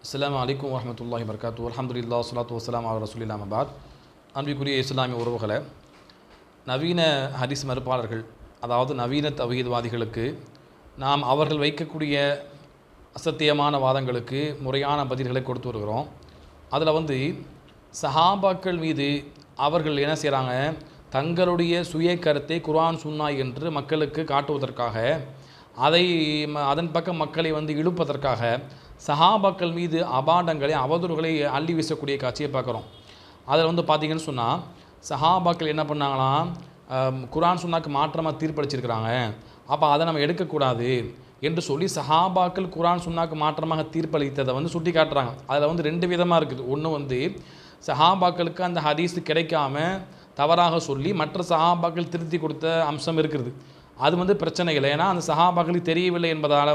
அஸ்ஸலாமு அலைக்கும் வரஹ்மத்துல்லாஹி வபரகாத்துஹு. அல்ஹம்துலில்லாஹ் ஸலாத்து வஸ்ஸலாமு அலா ரசூலில்லாஹ் அம்மா பஅத். அன்பிற்குரிய இஸ்லாமிய உறவுகளை, நவீன ஹதீஸ் மறுப்பாளர்கள், அதாவது நவீன தௌஹீத்வாதிகளுக்கு நாம் அவர்கள் வைக்கக்கூடிய அசத்தியமான வாதங்களுக்கு முறையான பதில்களை கொடுத்து வருகிறோம். அதில் சஹாபாக்கள் மீது அவர்கள் என்ன செய்கிறாங்க, தங்களுடைய சுய கருத்தை குர்ஆன் சுன்னா என்று மக்களுக்கு காட்டுவதற்காக, அதன் பக்கம் மக்களை இழுப்பதற்காக சஹாபாக்கள் மீது அபாண்டங்களை அவதூறுகளை அள்ளி வீசக்கூடிய காட்சியை பார்க்குறோம். அதில் பார்த்தீங்கன்னு சொன்னால், சஹாபாக்கள் என்ன பண்ணாங்களாம், குர்ஆன் சுன்னாக்கு மாற்றமாக தீர்ப்பளிச்சிருக்கிறாங்க, அப்போ அதை நம்ம எடுக்கக்கூடாது என்று சொல்லி சஹாபாக்கள் குர்ஆன் சுன்னாக்கு மாற்றமாக தீர்ப்பளித்ததை சுட்டி காட்டுறாங்க. அதில் ரெண்டு விதமாக இருக்குது. ஒன்று சஹாபாக்களுக்கு அந்த ஹதீஸ் கிடைக்காம தவறாக சொல்லி மற்ற சஹாபாக்கள் திருத்தி கொடுத்த அம்சம் இருக்கிறது. அது பிரச்சனை இல்லை, ஏன்னா அந்த சஹாபாக்களுக்கு தெரியவில்லை என்பதால்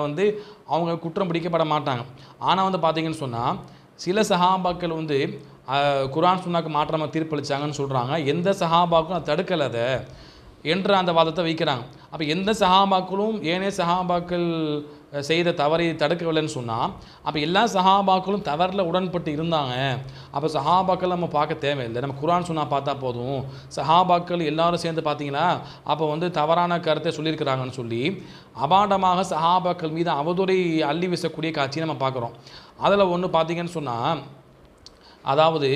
அவங்க குற்றம் பிடிக்கப்பட மாட்டாங்க. ஆனால் பார்த்தீங்கன்னு சொன்னால், சில சஹாபாக்கள் குர்ஆன் சுன்னாக்கு மாற்றமாக தீர்ப்பளித்தாங்கன்னு சொல்கிறாங்க. எந்த சஹாபாக்களும் அதை தடுக்கலை அதை என்ற அந்த வாதத்தை வைக்கிறாங்க. அப்போ எந்த சஹாபாக்களும் ஏனைய சஹாபாக்கள் செய்த தவறை தடுக்கவில்லைன்னு சொன்னால், அப்போ எல்லா சஹாபாக்களும் தவறில் உடன்பட்டு இருந்தாங்க. அப்போ சஹாபாக்கள் நம்ம பார்க்க தேவையில்லை, நம்ம குர்ஆன் சுன்னா பார்த்தா போதும், சஹாபாக்கள் எல்லாரும் சேர்ந்து பார்த்தீங்களா அப்போ தவறான கருத்தை சொல்லியிருக்கிறாங்கன்னு சொல்லி அபாண்டமாக சஹாபாக்கள் மீது அவதூறை அள்ளி வீசக்கூடிய காட்சியை நம்ம பார்க்குறோம். அதில் ஒன்று பார்த்தீங்கன்னு சொன்னால், அதாவது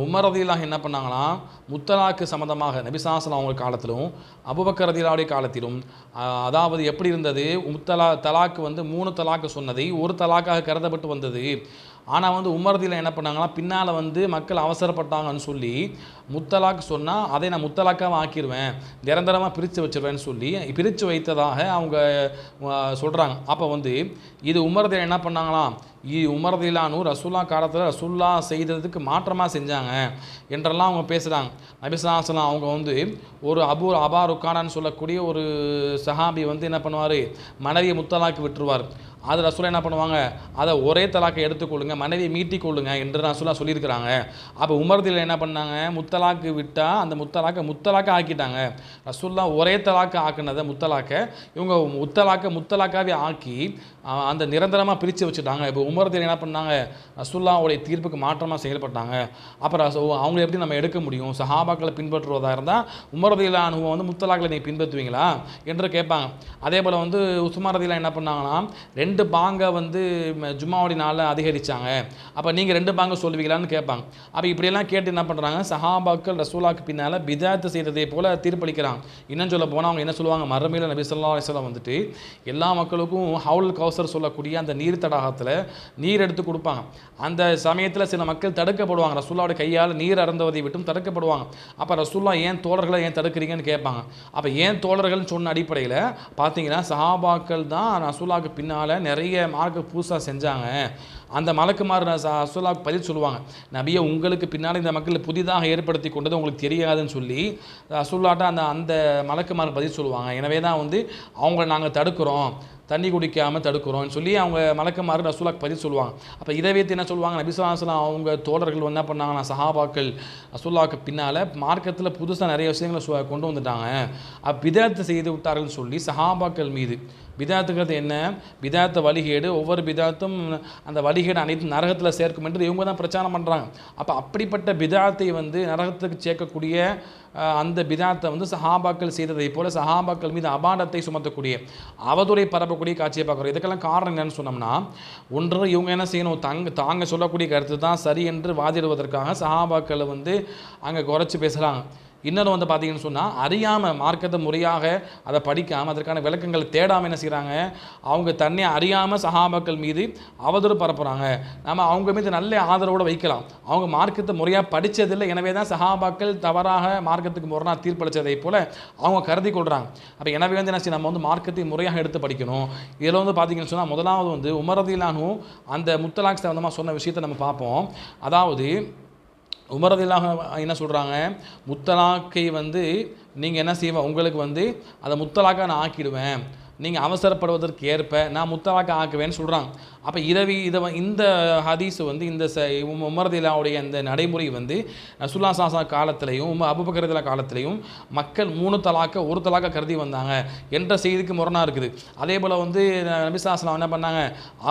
உமர் ரலியல்லாஹு என்ன பண்ணாங்களாம், முத்தலாக்கு சம்மந்தமாக நபி ஸல்லல்லாஹு அலைஹி வஸல்லம் அவங்க காலத்திலும் அபூபக்கர் ரலியல்லாஹு காலத்திலும் அதாவது எப்படி இருந்தது, தலாக்கு 3 தலாக்கு சொன்னதை ஒரு தலாக்காக கருதப்பட்டு வந்தது. ஆனால் உமர் ரலியல்லாஹு என்ன பண்ணாங்களா, பின்னால் மக்கள் அவசரப்பட்டாங்கன்னு சொல்லி முத்தலாக்கு சொன்னால் அதை நான் முத்தலாக்காக ஆக்கிடுவேன், நிரந்தரமாக பிரித்து வச்சிருவேன்னு சொல்லி பிரித்து வைத்ததாக அவங்க சொல்கிறாங்க. அப்போ இது உமர் ரலியல்லாஹு என்ன பண்ணாங்களாம், உமர் ரலியல்லாஹு ரசூல்லா காலத்தில் ரசூல்லா செய்ததுக்கு மாற்றமாக செஞ்சாங்க என்றெல்லாம் அவங்க பேசுகிறாங்க. நபி ஸல்லல்லாஹு அலைஹி வஸல்லம் அவங்க ஒரு அபா ருக்கானான்னு சொல்லக்கூடிய ஒரு சஹாபி என்ன பண்ணுவார், மனைவியை முத்தலாக்கு விட்டுருவார். அது ரசூலா என்ன பண்ணுவாங்க, அதை ஒரே தலாக்கை எடுத்துக்கொள்ளுங்க, மனைவியை மீட்டிக்கொள்ளுங்க என்று ரசூலா சொல்லியிருக்கிறாங்க. அப்போ உமர் ரலியல்லாஹு என்ன பண்ணாங்க, முத்தலாக்கு விட்டால் அந்த முத்தலாக்கை ஆக்கிட்டாங்க. ரசூலா ஒரே தலாக்கை ஆக்குனதை முத்தலாக்கை இவங்க முத்தலாக்காவே ஆக்கி அந்த நிரந்தரமாக பிரித்து வச்சுட்டாங்க. இப்போ உமர் ரலியல்லாஹு என்ன பண்ணாங்க, ரசூலுல்லாஹ்வுடைய தீர்ப்புக்கு மாற்றமாக செயல்பட்டாங்க. அப்புறம் அவங்களை எப்படி நம்ம எடுக்க முடியும், சஹாபாக்களை பின்பற்றுவதாக இருந்தால் உமர் ரலியல்லாஹு முத்தலாக்களை நீ பின்பற்றுவீங்களா என்று கேட்பாங்க. அதே போல் உஸ்மான் ரலியல்லாஹு என்ன பண்ணாங்கன்னா, 2 பாங்கை ஜும்மாவுடைய நாளில் அதிகரித்தாங்க, அப்போ நீங்கள் 2 பாங்க சொல்லுவீங்களான்னு கேட்பாங்க. அப்போ இப்படியெல்லாம் கேட்டு என்ன பண்ணுறாங்க, சஹாபாக்கள் ரசூலாக்கு பின்னால் பிதாத்து செய்ததை போல் தீர்ப்பளிக்கிறாங்க. இன்னும் சொல்ல போனால் அவங்க என்ன சொல்லுவாங்க, மறுமையில் நபி ஸல்லல்லாஹு அலைஹி வஸல்லம் எல்லா மக்களுக்கும் ஹவுல் கௌசர் சொல்லக்கூடிய அந்த நீர் தடாகத்தில் நீர் எடுத்து கொடுப்பாங்க. அந்த சமயத்தில் சில மக்கள் தடுக்கப்படுவாங்க, ரசூலுல்லாஹ்வுடைய கையால் நீர் அருந்துவதை விட்டும் தடுக்கப்படுவாங்க. அப்போ ரசூலுல்லாஹ் ஏன் தோழர்களை ஏன் தடுக்கிறீங்கன்னு கேட்பாங்க. அப்போ ஏன் தோழர்கள்னு சொன்ன அடிப்படையில் பார்த்தீங்கன்னா, சஹாபாக்கள் தான் ரசூலுல்லாஹ்வுக்கு பின்னால் நிறைய மார்க்க புதுசாக செஞ்சாங்க. அந்த மலக்குமார் ரசூலுல்லாஹ்வுக்கு பதில் சொல்லுவாங்க, நபியை உங்களுக்கு பின்னால் இந்த மக்கள் புதிதாக ஏற்படுத்தி கொண்டது உங்களுக்கு தெரியாதுன்னு சொல்லி ரசூலுல்லாஹ்ட்ட அந்த மலக்குமார் பதில் சொல்லுவாங்க. எனவே தான் அவங்கள நாங்கள் தடுக்கிறோம், தண்ணி குடிக்காமல் தடுக்கிறோம்னு சொல்லி அவங்க மலக்குமார் ரசூலுல்லாஹ்க்கு பதில் சொல்லுவாங்க. அப்போ இதை வைத்து என்ன சொல்லுவாங்க, நபி ஸல்லல்லாஹு அலைஹி வஸல்லம் அவங்க தோழர்கள் என்ன பண்ணாங்கன்னா, சஹாபாக்கள் ரசூலுல்லாஹ்க்கு பின்னால் மார்க்கத்தில் புதுசாக நிறைய விஷயங்களை கொண்டு வந்துட்டாங்க, பிதாத்து செய்து விட்டார்கள்னு சொல்லி சஹாபாக்கள் மீது, பிதாத்துங்கிறது என்ன, பிதாத்த வழிகேடு, ஒவ்வொரு பிதாத்தும் அந்த வழிகேடு அனைத்து நரகத்தில் சேர்க்கும் என்று இவங்க தான் பிரச்சாரம் பண்ணுறாங்க. அப்போ அப்படிப்பட்ட பிதாத்தை நரகத்துக்கு சேர்க்கக்கூடிய அந்த பிதாத்தை சஹாபாக்கள் செய்ததை போல சஹாபாக்கள் மீது அபாண்டத்தை சுமத்தக்கூடிய அவதூறை பரப்பக்கூடிய காட்சியை பார்க்குறோம். இதுக்கெல்லாம் காரணம் என்னன்னு சொன்னோம்னா, ஒன்று இவங்க என்ன செய்யணும், தாங்க சொல்லக்கூடிய கருத்து தான் சரி என்று வாதிடுவதற்காக சஹாபாக்களை அங்கே குறைச்சி பேசுகிறாங்க. இன்னொன்று பார்த்தீங்கன்னு சொன்னால், அறியாமல் மார்க்கத்தை முறையாக அதை படிக்காமல் அதற்கான விளக்கங்களை தேடாமல் என்ன செய்கிறாங்க, அவங்க தன்னை அறியாமல் சஹாபாக்கள் மீது அவதூறு பரப்புகிறாங்க. நம்ம அவங்க மீது நல்ல ஆதரவோடு வைக்கலாம், அவங்க மார்க்கத்தை முறையாக படித்ததில்லை, எனவே தான் சஹாபாக்கள் தவறாக மார்க்கத்துக்கு முரணாக தீர்ப்பளித்ததை போல் அவங்க கருதி கொள்கிறாங்க. அப்போ எனவே என்ன செய்யணும், நம்ம மார்க்கத்தை முறையாக எடுத்து படிக்கணும். இதில் பார்த்தீங்கன்னு சொன்னால், முதலாவது உமர் ரலியல்லாஹு அந்த முத்தலாக் சம்பந்தமாக சொன்ன விஷயத்தை நம்ம பார்ப்போம். அதாவது உமர் ரலியல்லாஹு என்ன சொல்கிறாங்க, முத்தலாக்கை நீங்கள் என்ன செய்வ, உங்களுக்கு அதை முத்தலாக்காக நான் ஆக்கிடுவேன், நீங்கள் அவசரப்படுவதற்கு ஏற்ப நான் முத்தலாக்கை ஆக்குவேன்னு சொல்கிறாங்க. அப்போ இந்த ஹதீஸ் வந்து இந்த உமர் ரலியல்லாஹுடைய அந்த நடைமுறை வந்து ரசூலுல்லாஹி ஸல்லல்லாஹு அலைஹி வஸல்லம் காலத்திலையும் அபூபக்கர் ரலியல்லாஹு காலத்திலையும் மக்கள் 3 தலாக்க 1 தலாக்க கருதி வந்தாங்க என்ற செய்திக்கு முரணாக இருக்குது. அதே போல் வந்து நபி ஸல்லல்லாஹு அலைஹி வஸல்லம் என்ன பண்ணாங்க,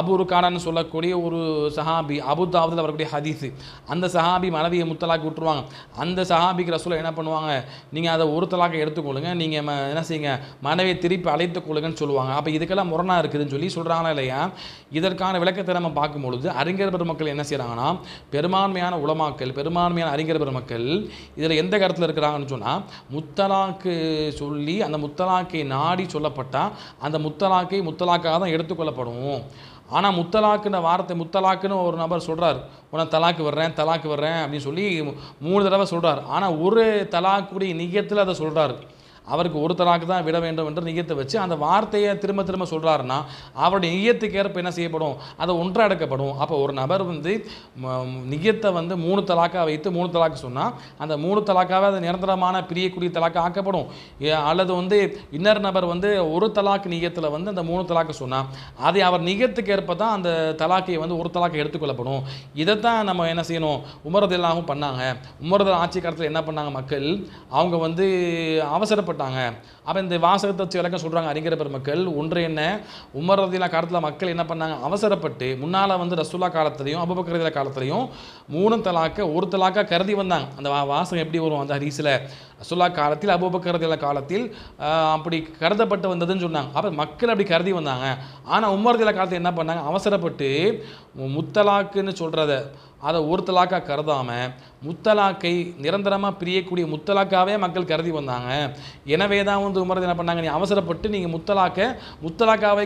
அபூ ருக்கானான்னு சொல்லக்கூடிய ஒரு சஹாபி, அபூ தாவூதில் வரக்கூடிய ஹதீஸ், அந்த சஹாபி மனைவியை முத்தலாக்கு விட்டுருவாங்க. அந்த சஹாபிக்கு ரசூலுல்லாஹ் என்ன பண்ணுவாங்க, நீங்கள் அதை 1 தலாக்க எடுத்துக்கொள்ளுங்க, நீங்கள் என்ன செய்யுங்க, மனைவியை திருப்பி அழைத்துக் கொள்ளுங்கன்னு சொல்லுவாங்க. அப்போ இதுக்கெல்லாம் முரணாக இருக்குதுன்னு சொல்லி சொல்கிறாங்களா இல்லையா? இதற்கான விளக்கத்தை நம்ம பார்க்கும்பொழுது அறிஞர் பெருமக்கள் என்ன செய்கிறாங்கன்னா, பெரும்பான்மையான உலமாக்கள், பெரும்பான்மையான அறிஞர் பெருமக்கள் இதில் எந்த கருத்தில் இருக்கிறாங்கன்னு சொன்னால், முத்தலாக்கு சொல்லி அந்த முத்தலாக்கை நாடி சொல்லப்பட்டால் அந்த முத்தலாக்காக தான் எடுத்துக்கொள்ளப்படும். ஆனால் முத்தலாக்குன்ற வார்த்தை, முத்தலாக்குன்னு ஒரு நபர் சொல்கிறார், உன்னை தலாக்கு வர்றேன் அப்படின்னு சொல்லி 3 தடவை சொல்கிறார். ஆனால் ஒரு தலாக்குடைய நியத்தில் அதை சொல்கிறார். அவருக்கு 1 தலாக்கு தான் விட வேண்டும் என்று நியத்தை வச்சு அந்த வார்த்தையை திரும்ப திரும்ப சொல்கிறாருன்னா அவருடைய நியத்துக்கு ஏற்ப என்ன செய்யப்படும், அதை ஒன்றடக்கப்படும். அப்போ ஒரு நபர் வந்து நியத்தை வந்து 3 தலாக்காக வைத்து 3 தலாக்கு சொன்னால் அந்த 3 தலாக்காக அது நிரந்தரமான பிரியக்கூடிய தலாக்கு ஆக்கப்படும். அல்லது வந்து இன்னொரு நபர் வந்து 1 தலாக்கு நியத்தில் வந்து அந்த 3 தலாக்கு சொன்னால் அதை அவர் நியத்துக்கு ஏற்ப தான் அந்த தலாக்கை வந்து 1 தலாக்கை எடுத்துக்கொள்ளப்படும். இதைத்தான் நம்ம என்ன செய்யணும், உமர் ரலியல்லாஹு பண்ணாங்க. உமர் ரலியல்லாஹு ஆட்சி காலத்தில் என்ன பண்ணாங்க, மக்கள் அவங்க வந்து அவசரப்பட்டாங்க. அப்போ இந்த வாசகத்தை வச்சு விளக்கம் சொல்கிறாங்க அறிஞர் பெருமக்கள். ஒன்று என்ன, உமர் ரலியல்லாஹு காலத்தில் மக்கள் என்ன பண்ணாங்க, அவசரப்பட்டு முன்னால் வந்து ரசூலுல்லாஹ் காலத்திலையும் அபூபக்கர் ரலியல்லாஹு காலத்திலையும் 3 தலாக்க 1 தலாக்கா கருதி வந்தாங்க. அந்த வாசகம் எப்படி வரும் அந்த ஹதீஸில், ரசூலுல்லாஹ் காலத்தில் அபூபக்கர் ரலியல்லாஹு காலத்தில் அப்படி கருதப்பட்டு வந்ததுன்னு சொன்னாங்க. அப்போ மக்கள் அப்படி கருதி வந்தாங்க. ஆனால் உமர் ரலியல்லாஹு காலத்தில் என்ன பண்ணாங்க, அவசரப்பட்டு முத்தலாக்குன்னு சொல்கிறத அதை 1 தலாக்கா கருதாமல் முத்தலாக்கை நிரந்தரமாக பிரியக்கூடிய முத்தலாக்காவே மக்கள் கருதி வந்தாங்க. எனவே தான் வந்து உமர் என்ன பண்ணாங்க, நீ அவசரப்பட்டு நீங்கள் முத்தலாக்காவை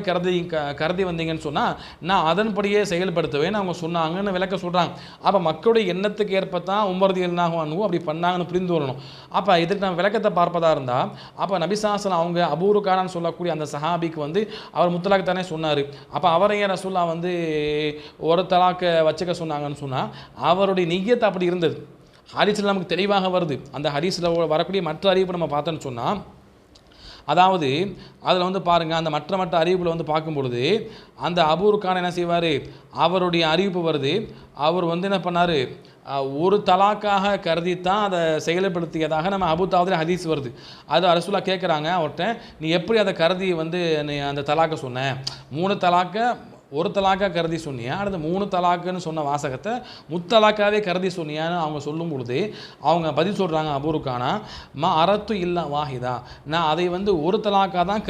கருதி வந்தீங்கன்னு சொன்னால் நான் அதன்படியே செயல்படுத்துவேன்னு அவங்க சொன்னாங்கன்னு விளக்க சொல்கிறாங்க. அப்போ மக்களுடைய எண்ணத்துக்கு ஏற்ப தான் உமர் ரலியல்லாஹு அன்ஹு அப்படி பண்ணாங்கன்னு புரிந்து வரணும். அப்போ இதுக்கு நான் விளக்கத்தை பார்ப்பதாக இருந்தால், அப்போ நபி ஸல்லல்லாஹு அலைஹி வஸல்லம் அவங்க அபூ ருக்கானான்னு சொல்லக்கூடிய அந்த சஹாபிக்கு வந்து அவர் முத்தலாக்கு தானே சொன்னார். அப்போ அவரையே ரசூலுல்லாஹ் வந்து 1 தலாக்கை வச்சுக்க சொன்னாங்கன்னு சொன்னால் அவருடைய நிய்யத் அப்படி இருந்தது. ஹதீஸில் நமக்கு தெளிவாக வருது. அந்த ஹதீஸில் வரக்கூடிய மற்ற அறிவிப்பு நம்ம பார்த்தோன்னு சொன்னால், அதாவது அதில் வந்து பாருங்கள், அந்த மற்ற அறிவிப்பில் வந்து பார்க்கும் பொழுது அந்த அபூ ருக்கான் என்ன செய்வார், அவருடைய அறிவிப்பு வருது, அவர் வந்து என்ன பண்ணார், 1 தலாக்காக கருதித்தான் அதை செயல்படுத்தியதாக நம்ம அபூ தாவூதில் ஹதீஸ் வருது. அது ரசூலுல்லாஹ் கேட்குறாங்க அவர்கிட்ட, நீ எப்படி அதை கருதி வந்து நீ அந்த தலாக்கை சொன்ன, 3 தலாக்கை 1 தலாக்கா கருதி சொன்னியா அல்லது 3 தலாக்குன்னு சொன்ன வாசகத்தை முத்தலாக்காவே கருதி சொன்னியான்னு அவங்க சொல்லும் பொழுது அவங்க பதில் சொல்கிறாங்க, அபூ ருக்கானா அரத்து இல்லா வாஹிதா, நான் அதை வந்து 1 தலாக்கா தான்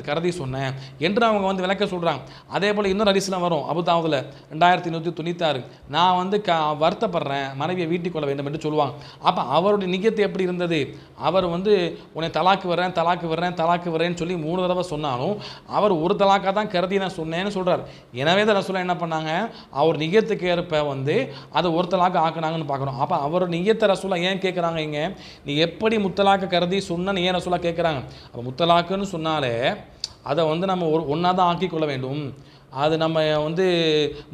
கருதி சொன்னேன் என்று அவங்க வந்து விளக்க சொல்கிறாங்க. அதே போல் இன்னொரு ஹதீஸ்லாம் வரும் அபூ தாவூதில் 2196, நான் வந்து வருத்தப்படுறேன், மனைவியை வீட்டுக் கொள்ள வேண்டும் என்று சொல்லுவாங்க. அப்போ அவருடைய நியத்து எப்படி இருந்தது, அவர் வந்து உன்னை தலாக்கு வர்றேன்னு சொல்லி 3 தடவை சொன்னாலும் அவர் 1 தலாக்கா தான் கருதி நான் சொன்னேன்னு சொல்கிறார். எனவே தான் ரசூலுல்லாஹ் என்ன பண்ணாங்க, அவர் நியத்துக்கு ஏற்ப வந்து அதை 1 தலாக்கு ஆக்குனாங்கன்னு பார்க்குறோம். அப்போ அவர் நியத்தை ரசூலுல்லாஹ் ஏன் கேட்குறாங்க, இங்கே நீ எப்படி முத்தலாக்கு கருதி சொன்னன்னு ஏன் ரசூலுல்லாஹ் கேட்குறாங்க. அப்போ முத்தலாக்குன்னு சொன்னாலே அதை வந்து நம்ம ஒன்றா தான் ஆக்கிக்கொள்ள வேண்டும். அது நம்ம வந்து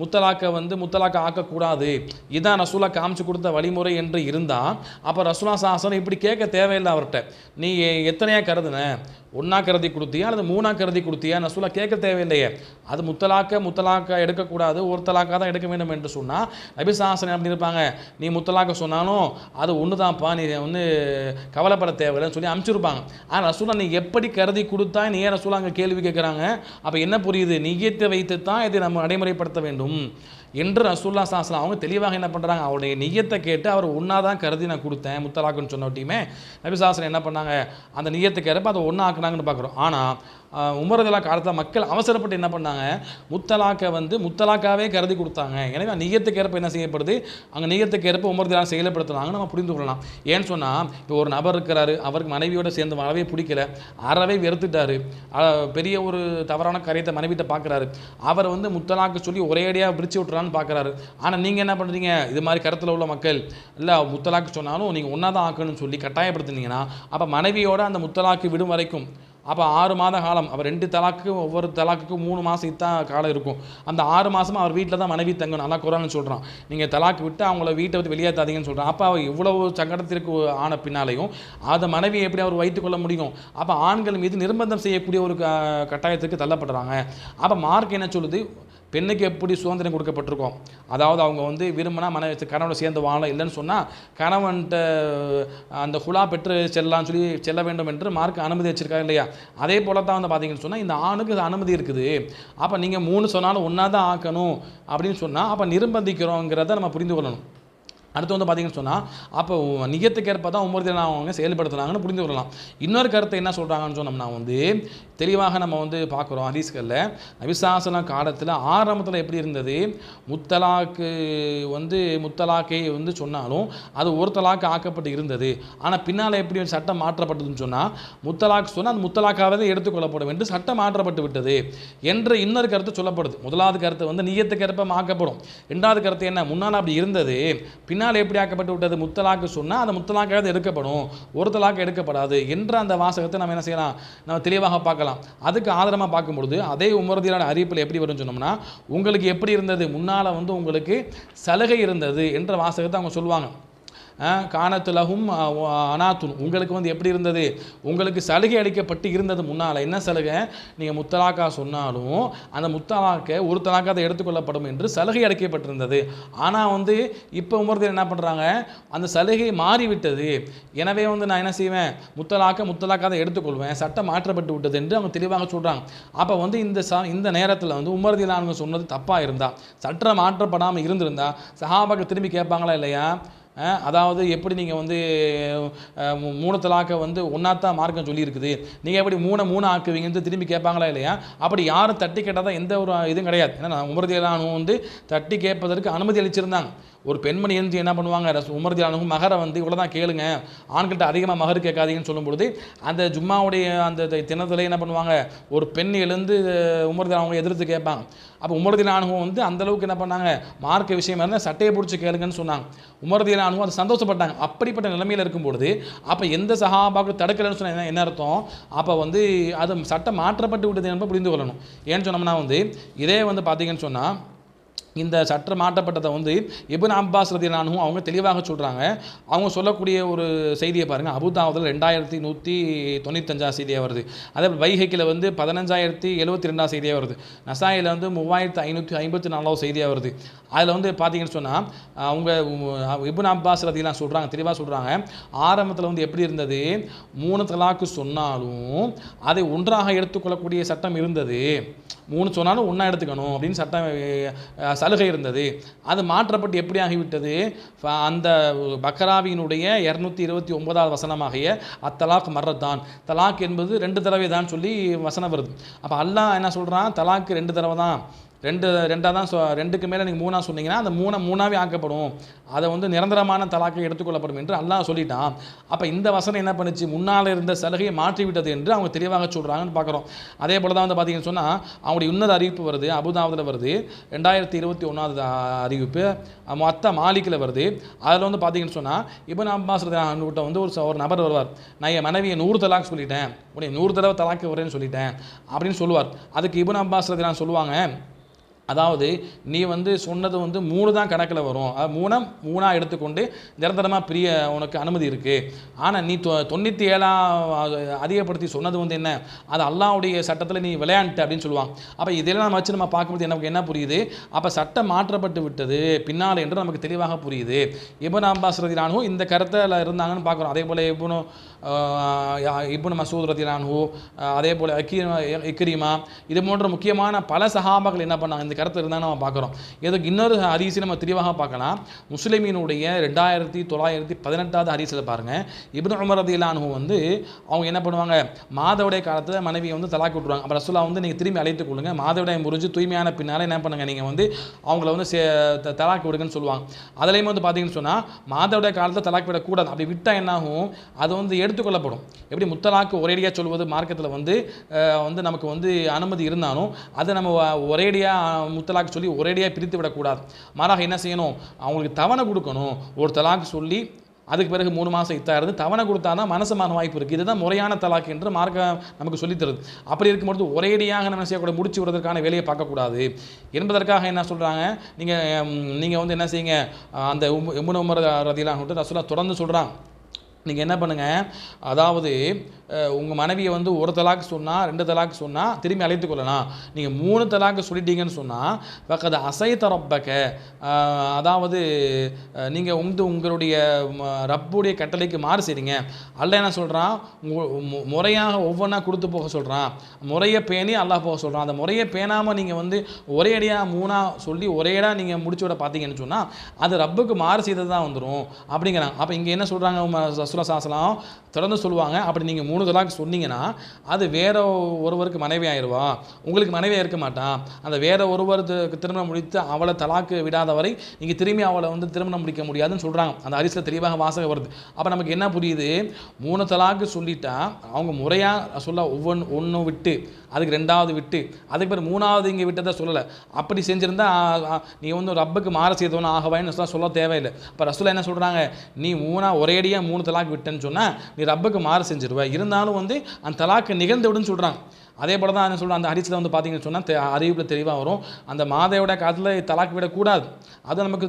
முத்தலாக்க ஆக்கக்கூடாது, இதான் ரசூலுல்லாஹ் காமிச்சு கொடுத்த வழிமுறை என்று இருந்தால் அப்போ ரசூலுல்லாஹ் ஸல்லல்லாஹு அலைஹி வஸல்லம் இப்படி கேட்க தேவையில்லை அவர்கிட்ட. நீ எத்தனையா கருதுன, 1 கருதி கொடுத்தியா அல்லது 3 கருதி கொடுத்தியா, ரசூலுல்லாஹ் கேட்க தேவையில்லையே. அது முத்தலாக்க எடுக்கக்கூடாது, 1 தலாக்கா தான் எடுக்க வேண்டும் என்று சொன்னால் நபி ஸல்லல்லாஹு அலைஹி வஸல்லம் அப்படி இருப்பாங்க, நீ முத்தலாக்க சொன்னாலும் அது ஒன்று தான்ப்பா, நீ வந்து கவலைப்பட தேவையில்லைன்னு சொல்லி அனுப்பிச்சிருப்பாங்க. ஆனால் ரசூலுல்லாஹ் நீ எப்படி கருதி கொடுத்தா நீ ஏன் ரசூலுல்லாஹ் அங்கே கேள்வி கேட்குறாங்க. அப்போ என்ன புரியுது, நியத்தை வைத்து தான் இதை நம்ம நடைமுறைப்படுத்த வேண்டும் என்று ரசூலுல்லாஹ் ஸல்லல்லாஹு அலைஹி வஸல்லம் அவங்க தெளிவாக என்ன பண்ணுறாங்க, அவருடைய நியத்தை கேட்டு அவர் ஒன்றா தான் கருதி நான் கொடுத்தேன் முத்தலாக்குன்னு சொன்னோட்டியுமே நபி ஸல்லல்லாஹு அலைஹி வஸல்லம் என்ன பண்ணாங்க, அந்த நியத்துக்கு ஏற்ப அதை ஒன்றா ஆக்குனாங்கன்னு பார்க்குறோம். ஆனால் உமர் ரலியல்லாஹு காலத்தில் மக்கள் அவசரப்பட்டு என்ன பண்ணாங்க, முத்தலாக்காவே கருதி கொடுத்தாங்க. எனவே நியத்துக்கு ஏற்ப என்ன செய்யப்படுது, அங்கே நியத்துக்கு ஏற்ப உமர் ரலியல்லாஹு செயல்படுத்துனாங்கன்னு நம்ம புரிந்து கொள்ளலாம். ஏன்னு சொன்னால், இப்போ ஒரு நபர் இருக்கிறாரு, அவருக்கு மனைவியோடு சேர்ந்து வாழவே பிடிக்கல, அறவே வெறுத்துட்டாரு, பெரிய ஒரு தவறான காரியத்தை மனைவிட்ட பார்க்குறாரு, அவர் வந்து முத்தலாக்கு சொல்லி ஒரேடியாக பிரித்து விட்டுறான்னு பார்க்குறாரு. ஆனால் நீங்கள் என்ன பண்ணுறீங்க, இது மாதிரி கருத்தில் உள்ள மக்கள் இல்லை முத்தலாக்கு சொன்னாலும் நீங்கள் ஒன்றா தான் ஆக்கணும்னு சொல்லி கட்டாயப்படுத்துனீங்கன்னா அப்போ மனைவியோட அந்த முத்தலாக்கு விடும் வரைக்கும் அப்போ 6 மாத காலம், அவர் 2 தலாக்கு ஒவ்வொரு தலாக்குக்கும் 3 மாதம் இத்தான் காலம் இருக்கும். அந்த 6 மாதமாக அவர் வீட்டில் தான் மனைவி தங்கணும். நல்லா குரான்னு சொல்கிறான், நீங்கள் தலாக்கு விட்டு அவங்கள வீட்டை விட்டு வெளியேற்றாதீங்கன்னு சொல்கிறான். அப்போ அவர் இவ்வளவு சங்கடத்திற்கு ஆன பின்னாலையும் அதை மனைவியை எப்படி அவர் வைத்துக்கொள்ள முடியும். அப்போ ஆண்கள் மீது நிர்பந்தம் செய்யக்கூடிய ஒரு கட்டாயத்துக்கு தள்ளப்படுறாங்க. அப்போ மார்க் என்ன சொல்லுது, பெண்ணுக்கு எப்படி சுதந்திரம் கொடுக்கப்பட்டிருக்கோம், அதாவது அவங்க வந்து விரும்பினா கணவனை சேர்ந்து வாழலாம், இல்லைன்னு சொன்னால் கணவன்கிட்ட அந்த ஹுலா பெற்று செல்லலாம்னு சொல்லி செல்ல வேண்டும் என்று மார்க்க அனுமதி வச்சிருக்காங்க இல்லையா. அதே போல தான் வந்து பார்த்தீங்கன்னு சொன்னால் இந்த ஆணுக்கு அனுமதி இருக்குது. அப்போ நீங்கள் 3 சொன்னாலும் ஒன்றா தான் ஆக்கணும் அப்படின்னு சொன்னால் அப்போ நிர்பந்திக்கிறோங்கிறத நம்ம புரிந்து கொள்ளணும். அடுத்து வந்து பார்த்தீங்கன்னு சொன்னால் அப்போ நியத்துக்கேற்ப தான் உமர்தில் அவங்க செயல்படுத்துனாங்கன்னு புரிந்து கொள்ளலாம். இன்னொரு கருத்தை என்ன சொல்கிறாங்கன்னு சொன்னோம்னா வந்து தெளிவாக நம்ம வந்து பார்க்குறோம் ஹதீஸ்களில் நபிசாசலம் காலத்தில் ஆரம்பத்தில் எப்படி இருந்தது, முத்தலாக்கை வந்து சொன்னாலும் அது ஒரு தலாக்கு ஆக்கப்பட்டு இருந்தது. ஆனால் பின்னால் எப்படி சட்டம் மாற்றப்பட்டதுன்னு சொன்னால் முத்தலாக்கு சொன்னால் அது முத்தலாக்காகவே எடுத்துக்கொள்ளப்படும் என்று சட்டம் மாற்றப்பட்டு விட்டது என்ற இன்னொரு கருத்து சொல்லப்படுது. முதலாவது கருத்து வந்து நியத்துக்கேற்ப ஆக்கப்படும். ரெண்டாவது கருத்து என்ன, முன்னால் அப்படி இருந்தது, பின்னால் எப்படி ஆக்கப்பட்டு விட்டது, முத்தலாக்கு சொன்னால் அந்த முத்தலாக்காக எடுக்கப்படும், ஒரு தலாக்கு எடுக்கப்படாது என்ற அந்த வாசகத்தை நம்ம என்ன செய்யலாம், நம்ம தெளிவாக பார்க்கலாம். அதுக்கு ஆதாரமாக பார்க்கும்பொழுது அதே உமர்தியான அறிவிப்பில் எப்படி வரும்னு சொன்னோம்னா உங்களுக்கு எப்படி இருந்தது, முன்னால் வந்து உங்களுக்கு சலுகை இருந்தது என்ற வாசகத்தை அவங்க சொல்லுவாங்க. காணத்துலகும் அனாத்துன், உங்களுக்கு வந்து எப்படி இருந்தது, உங்களுக்கு சலுகை அளிக்கப்பட்டு இருந்தது. முன்னால் என்ன சலுகை, நீங்கள் முத்தலாக்கா சொன்னாலும் அந்த முத்தலாக்கை ஒரு தலாக்கா அதை எடுத்துக்கொள்ளப்படும் என்று சலுகை அளிக்கப்பட்டிருந்தது. ஆனால் வந்து இப்போ உமர்தில் என்ன பண்ணுறாங்க, அந்த சலுகை மாறிவிட்டது, எனவே வந்து நான் என்ன செய்வேன், முத்தலாக்கா அதை எடுத்துக்கொள்வேன், சட்டம் மாற்றப்பட்டு விட்டது என்று அவங்க தெளிவாக சொல்கிறாங்க. அப்போ வந்து இந்த நேரத்தில் வந்து உமர்தில் அவங்க சொன்னது தப்பாக இருந்தால், சட்டம் மாற்றப்படாமல் இருந்திருந்தா சஹாபாக்கு திரும்பி கேட்பாங்களா இல்லையா. அதாவது எப்படி நீங்கள் வந்து 3 தலாக்கை வந்து ஒன்றாத்தான் மார்க்கம் சொல்லியிருக்குது, நீங்கள் எப்படி 3 ஆக்குவீங்கன்னு திரும்பி கேட்பாங்களா இல்லையா. அப்படி யாரும் தட்டி கேட்டால் தான் எந்த ஒரு இதுவும் கிடையாது. ஏன்னா உமர்தியலானு வந்து தட்டி கேட்பதற்கு அனுமதி அளிச்சிருந்தாங்க. ஒரு பெண்மணி எழுந்து என்ன பண்ணுவாங்க, உமர்தியலானு மகரை வந்து இவ்வளோ தான் கேளுங்க, ஆண்கிட்ட அதிகமாக மகர் கேட்காதீங்கன்னு சொல்லும்பொழுது அந்த ஜும்மாவுடைய அந்த தினத்தில் என்ன பண்ணுவாங்க, ஒரு பெண் எழுந்து உமர்தியலானவங்க எதிர்த்து கேட்பாங்க. அப்போ உமர்தியலானு வந்து அந்தளவுக்கு என்ன பண்ணாங்க, மார்க்க விஷயம் இருந்தால் சட்டையை பிடிச்சி கேளுங்கன்னு சொன்னாங்க. உமர்தியலானு அது சந்தோஷப்பட்டாங்க. அப்படிப்பட்ட நிலைமையில் இருக்கும்பொழுது அப்போ எந்த சஹாபாக்கு தடுக்கலைன்னு சொன்னால் என்ன அர்த்தம், அப்போ வந்து அது சட்டம் மாற்றப்பட்டு விட்டது என்பதை புரிந்து கொள்ளணும். ஏன்னு சொன்னோம்னா வந்து இதே வந்து பார்த்தீங்கன்னு சொன்னால் இந்த சட்டம் மாற்றப்பட்டதை வந்து இப்னு அப்பாஸ் ரலியல்லாஹு அவங்க தெளிவாக சொல்கிறாங்க. அவங்க சொல்லக்கூடிய ஒரு செய்தியை பாருங்கள், அபூதாவுதில் 2195 செய்தியாக வருது, அதே பைஹக்கியில் வந்து 15072 செய்தியாக வருது, நசாயில் வந்து 3554 செய்தியாக வருது. அதில் வந்து பார்த்தீங்கன்னு சொன்னால் அவங்க இப்னு அப்பாஸ் ரலியல்லாஹு சொல்கிறாங்க, தெளிவாக சொல்கிறாங்க, ஆரம்பத்தில் வந்து எப்படி இருந்தது, 3 தலாக்கு சொன்னாலும் அதை ஒன்றாக எடுத்துக்கொள்ளக்கூடிய சட்டம் இருந்தது, 3 சொன்னாலும் ஒன்றா எடுத்துக்கணும் அப்படின்னு சட்டம் சலுகை இருந்தது. அது மாற்றப்பட்டு எப்படி ஆகிவிட்டது, அந்த பக்ராவினுடைய 229வது வசனமாகிய அத்தலாக் மர்ரத்தான், தலாக் என்பது 2 தடவை தான் சொல்லி வசனம் வருது. அப்போ அல்லாஹ் என்ன சொல்கிறான், தலாக்கு 2 தடவை தான், ரெண்டாக தான் 2க்கு மேலே நீங்கள் 3 சொன்னீங்கன்னா அந்த 3ஆவே ஆக்கப்படும், அதை வந்து நிரந்தரமான தலாக்கை எடுத்துக்கொள்ளப்படும் என்று அல்லாஹ் சொல்லிட்டான். அப்போ இந்த வசனம் என்ன பண்ணுச்சு, முன்னால் இருந்த சலுகையை மாற்றிவிட்டது என்று அவங்க தெளிவாக சொல்கிறாங்கன்னு பார்க்குறோம். அதே போல் தான் வந்து பார்த்தீங்கன்னு சொன்னால் அவங்களுடைய இன்னொரு அறிவிப்பு வருது, அபூதாவுதில் வருது, 2021வது அறிவிப்பு மொத்த மாலிக்கில் வருது. அதில் வந்து பார்த்தீங்கன்னு சொன்னால் இப்னு அப்பாஸ் ரலியல்லாஹு வந்து ஒரு நபர் வருவார், நான் என் மனைவியை 100 தலாக் சொல்லிட்டேன், உடைய 100 தடவை தலாக்கு வரேன்னு சொல்லிட்டேன் அப்படின்னு சொல்லுவார். அதுக்கு இப்னு அப்பாஸ் ரலியல்லாஹு சொல்லுவாங்க, அதாவது நீ வந்து சொன்னது வந்து 3 தான் கணக்கில் வரும், அது 3 எடுத்துக்கொண்டு நிரந்தரமாக பிரிய உனக்கு அனுமதி இருக்குது. ஆனால் நீ 97 அதிகப்படுத்தி சொன்னது வந்து என்ன, அது அல்லாஹ்வுடைய சட்டத்தில் நீ விளையாண்ட அப்படின்னு சொல்லுவாங்க. அப்போ இதெல்லாம் வச்சு நம்ம பார்க்கும்போது நமக்கு என்ன புரியுது, அப்போ சட்டம் மாற்றப்பட்டு விட்டது பின்னால் என்று நமக்கு தெளிவாக புரியுது. இப்னு அப்பாஸ் ரலியல்லாஹு இந்த கருத்தில் இருந்தாங்கன்னு பார்க்குறோம். அதே போல் இப்னு மசூத் ரலியல்லாஹு, அதே போல் இக்ரிமா, இது போன்ற முக்கியமான பல சஹாபாக்கள் என்ன பண்ணாங்க, இந்த கருத்து இருந்தால் நம்ம பார்க்குறோம். இதுக்கு இன்னொரு ஹதீஸை நம்ம தெளிவாக பார்க்கலாம். முஸ்லிமினுடைய 2918வது ஹதீஸில் பாருங்கள், இப்னு உமர் ரலியல்லாஹு வந்து அவங்க என்ன பண்ணுவாங்க, மாதவிடாய் காலத்தில் மனைவியை வந்து தலாக் விட்டுருவாங்க. அப்போ ரசூலுல்லாஹ் வந்து நீங்கள் திரும்பி அழைத்துக் கொள்ளுங்க, மாதவிடாய் முறிஞ்சு தூய்மையான பின்னால் என்ன பண்ணுங்கள், நீங்கள் வந்து அவங்கள வந்து தலாக் விடுங்கன்னு சொல்லுவாங்க. அதுலேயும் வந்து பார்த்தீங்கன்னு சொன்னால் மாதவிடாய் காலத்தில் தலாக் விடக்கூடாது, அப்படி விட்டால் என்னாகும், அது வந்து எடுத்துக்கொள்ளப்படும். எப்படி முத்தலாக்கு ஒரேடியாக சொல்வது மார்க்கத்தில் வந்து நமக்கு வந்து அனுமதி இருந்தாலும் அதை நம்ம ஒரேடியாக முத்தலாக்கு சொல்லி ஒரேடியாக பிரித்து விடக்கூடாது. மாறாக என்ன செய்யணும், அவங்களுக்கு தவணை கொடுக்கணும். ஒரு தலாக்கு சொல்லி அதுக்கு பிறகு 3 மாதம் இத்தா இருந்து தவணை கொடுத்தா தான் மனசமான வாய்ப்பு இருக்குது. இதுதான் முறையான தலாக்கு என்று மார்க்க நமக்கு சொல்லித்தருது. அப்படி இருக்கும்பொழுது ஒரேடியாக நம்ம செய்யக்கூட முடிச்சு விடுறதுக்கான வேலையை பார்க்கக்கூடாது என்பதற்காக என்ன சொல்கிறாங்க, நீங்கள் வந்து என்ன செய்யுங்க, அந்த இப்னு உமர் ரலியல்லாஹு ரசூலுல்லாஹ் தொடர்ந்து சொல்கிறாங்க, நீங்கள் என்ன பண்ணுங்கள், அதாவது உங்கள் மனைவியை வந்து ஒரு தலாக்கு சொன்னால் 2 தலாக்கு சொன்னால் திரும்பி அழைத்து கொள்ளலாம். நீங்கள் 3 தலாக்கு சொல்லிட்டீங்கன்னு சொன்னால் பக்கத்து அசைத்த ரப்பக்க, அதாவது நீங்கள் உங்களுடைய ரப்புடைய கட்டளைக்கு மாறு செய்றீங்க. அல்லாஹ் என்ன சொல்கிறான், முறையாக ஒவ்வொன்றா கொடுத்து போக சொல்கிறான், முறையை பேணி அல்லாஹ் போக சொல்கிறான். அந்த முறையை பேணாமல் நீங்கள் வந்து ஒரே அடியாக 3ஆ சொல்லி ஒரே அடியாக நீங்கள் முடிச்சு விட பார்த்தீங்கன்னு சொன்னால் அது ரப்புக்கு மாறு செய்தது தான் வந்துடும் அப்படிங்கிறாங்க. அப்போ இங்கே என்ன சொல்கிறாங்க, ரசூலுல்லாஹி ஸல்லல்லாஹு அலைஹி வஸல்லம் தொடர்ந்து சொல்லுவாங்க, அப்படி நீங்கள் 3 தலாக்கு சொன்னீங்கன்னா அது வேற ஒருவருக்கு மனைவி ஆயிடுவா, உங்களுக்கு மனைவியாக இருக்க மாட்டான். அந்த வேற ஒருவருக்கு திருமணம் முடித்து அவளை தலாக்கு விடாதவரை நீங்கள் திரும்பி அவளை வந்து திருமணம் முடிக்க முடியாதுன்னு சொல்கிறாங்க. அந்த ஹதீஸில் தெளிவாக வாசகம் வருது. அப்போ நமக்கு என்ன புரியுது, 3 தலாக்கு சொல்லிட்டா அவங்க முறையாக சொல்ல ஒன்று விட்டு அதுக்கு 2வது விட்டு அதுக்கு பிறகு 3வது இங்கே விட்டதை சொல்லலை. அப்படி செஞ்சுருந்தா நீ வந்து ரப்புக்கு மாற செய்தவன ஆகவாயின்னு சொல்ல தேவையில்லை. இப்போ ரசூலா என்ன சொல்கிறாங்க, நீ ஒரேடியாக 3 தலாக்கு விட்டேன்னு சொன்னால் நீ ரப்புக்கு மாறு செஞ்சிருவ, இருந்தாலும் வந்து அந்த தலாக்கு நிகழ்ந்து விடுன்னு சொல்கிறாங்க. அதே போல தான் என்ன சொல்கிறேன், அந்த ஹதீஸில் வந்து பார்த்தீங்கன்னு சொன்னால் அறிவிப்பில் தெளிவாக வரும், அந்த மாதையோட காலத்தில் தலாக்கு விடக்கூடாது, அது நமக்கு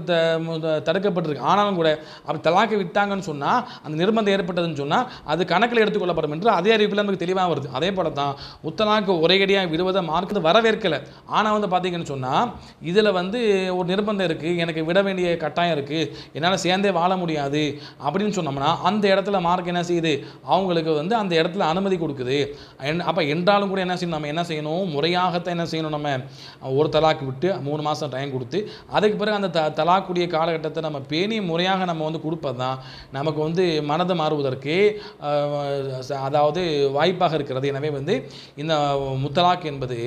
தடுக்கப்பட்டிருக்கு. ஆனாலும் கூட அப்படி தலாக்கு விட்டாங்கன்னு சொன்னால் அந்த நிர்பந்தம் ஏற்பட்டதுன்னு சொன்னால் அது கணக்கில் எடுத்துக்கொள்ளப்படும் என்று அதே அறிவிப்பில் நமக்கு தெளிவாக வருது. அதே போல தான் முத்தலாக்கு ஒரேடியாக விடுவதை மார்க்கு வரவேற்கலை. ஆனால் வந்து பார்த்தீங்கன்னு சொன்னால் இதில் வந்து ஒரு நிர்பந்தம் இருக்குது, எனக்கு விட வேண்டிய கட்டாயம் இருக்குது, என்னால் சேர்ந்தே வாழ முடியாது அப்படின்னு சொன்னோம்னா அந்த இடத்துல மார்க் என்ன செய்யுது, அவங்களுக்கு வந்து அந்த இடத்துல அனுமதி கொடுக்குது. அப்போ என்றாலும் என்ன செய்யணும், நம்ம என்ன செய்யணும், முறையாகத்தான் என்ன செய்யணும், நம்ம ஒரு தலாக்கு விட்டு 3 மாதம் டைம் கொடுத்து அதுக்கு பிறகு அந்த தலாக்குடைய காலகட்டத்தை நம்ம பேணி முறையாக நம்ம வந்து கொடுப்பது தான் நமக்கு வந்து மனதை மாறுவதற்கு அதாவது வாய்ப்பாக இருக்கிறது. எனவே வந்து இந்த முத்தலாக் என்பது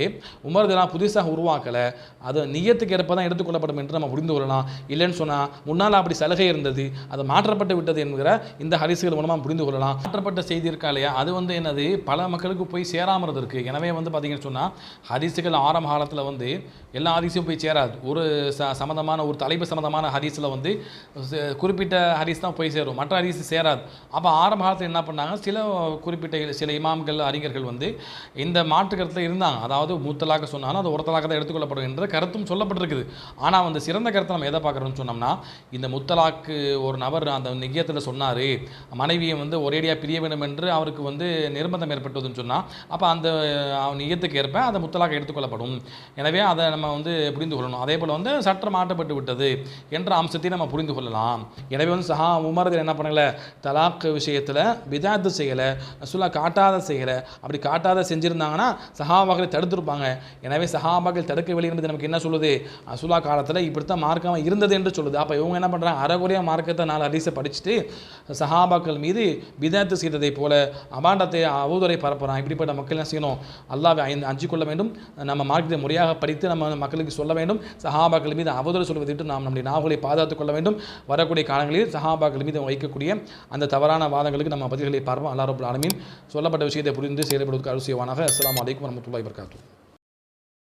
உமர்தான் புதுசாக உருவாக்கலை, அது நியத்துக்கு ஏற்ப தான் எடுத்துக்கொள்ளப்படும் என்று நம்ம புரிந்து கொள்ளலாம். இல்லைன்னு சொன்னால் முன்னால் அப்படி சலுகை இருந்தது, அது மாற்றப்பட்டு விட்டது என்கிற இந்த ஹதீஸ்கள் மூலமாக புரிந்து கொள்ளலாம். மாற்றப்பட்ட செய்தி இருக்கா இல்லையா, அது வந்து என்னது பல மக்களுக்கு போய் சேராமல் இருக்கு. எனவே வந்து பார்த்தீங்கன்னு சொன்னால் ஹதீஸுகள் ஆரம்ப காலத்தில் வந்து எல்லா ஹதீஸும் போய் சேராது. ஒரு சம்மந்தமான ஒரு தலைப்பு சம்மந்தமான ஹதீஸில் வந்து குறிப்பிட்ட ஹதீஸ் தான் போய் சேரும், மற்ற ஹதீஸ் சேராது. அப்போ ஆரம்ப காலத்தில் என்ன பண்ணாங்க, சில இமாம்கள் அறிஞர்கள் வந்து இந்த மாற்று கருத்தில் இருந்தாங்க. அதாவது முத்தலாக சொன்னாலும் அது ஒரு தலாக தான் எடுத்துக்கொள்ளப்படும் என்ற கருத்தும் சொல்லப்பட்டிருக்குது. ஆனால் வந்து சிறந்த கருத்தை நம்ம எதை பார்க்குறோம்னு சொன்னோம்னா, இந்த முத்தலாக்கு ஒரு நபர் அந்த நிகியத்தில் சொன்னார், மனைவியை வந்து ஒரேடியாக பிரிய வேண்டும் என்று அவருக்கு வந்து நிர்பந்தம் ஏற்பட்டதுன்னு சொன்னால் அப்போ அந்த நியத்துக்கு ஏற்ப அதை முத்தலாக எடுத்துக்கொள்ளப்படும். எனவே அதை நம்ம வந்து புரிந்து கொள்ளணும். அதே போல் வந்து சட்டம் மாற்றப்பட்டு விட்டது என்ற அம்சத்தை நம்ம புரிந்து கொள்ளலாம். எனவே வந்து உமர்கள் என்ன பண்ணல, தலாக் விஷயத்தில் பிதாத்து செய்யலை, ரசூலுல்லாஹ் காட்டாத செய்யலை. அப்படி காட்டாத செஞ்சுருந்தாங்கன்னா சஹாபாக்களை தடுத்திருப்பாங்க. எனவே சஹாபாக்கள் தடுக்கவில்லை என்பது நமக்கு என்ன சொல்லுது, ரசூலுல்லாஹ் காலத்தில் இப்படித்தான் மார்க்கம் இருந்தது என்று சொல்லுது. அப்போ இவங்க என்ன பண்ணுறாங்க, அறகுறையாக மார்க்கத்தை 4 ஹதீஸை படிச்சுட்டு சஹாபாக்கள் மீது பிதாத்து செய்ததை போல அபாண்டத்தை அவதூறை பரப்புறான். இப்படிப்பட்ட மக்கள் என்ன செய்யணும், அல்லாஹ்வை அஞ்சிக் கொள்ள வேண்டும், நம்ம மார்க்கத்தை முறையாக படித்து நம்ம மக்களுக்கு சொல்ல வேண்டும். சஹாபாக்கள் மீது அவதூறு சொல்வதை விட்டு நாம் நம்முடைய நாவுகளை பாதுகாத்துக் கொள்ள வேண்டும். வரக்கூடிய காலங்களில் சஹாபாக்கள் மீது வைக்கக்கூடிய அந்த தவறான வாதங்களுக்கு நம்ம பதில்களை பார்ப்போம். அல்லாஹ் ரப்பல் ஆலமீன் சொல்லப்பட்ட விஷயத்தை புரிந்து செயல்படுவதற்கு அருள் செய்வானாக. அஸ்ஸலாமு அலைக்கும் வரஹ்மத்துல்லாஹி வபரகாத்துஹு.